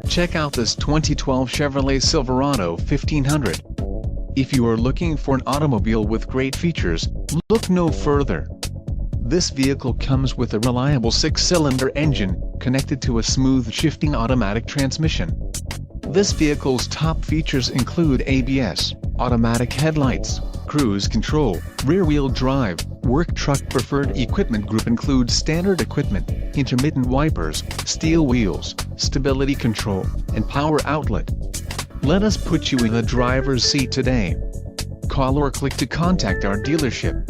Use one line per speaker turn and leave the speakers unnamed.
Check out this 2012 Chevrolet Silverado 1500. If you are looking for an automobile with great features, look no further. This vehicle comes with a reliable 6-cylinder engine, connected to a smooth shifting automatic transmission. This vehicle's top features include ABS, automatic headlights, cruise control, rear-wheel drive. Work truck preferred equipment group includes standard equipment, intermittent wipers, steel wheels, stability control, and power outlet. Let us put you in the driver's seat today. Call or click to contact our dealership.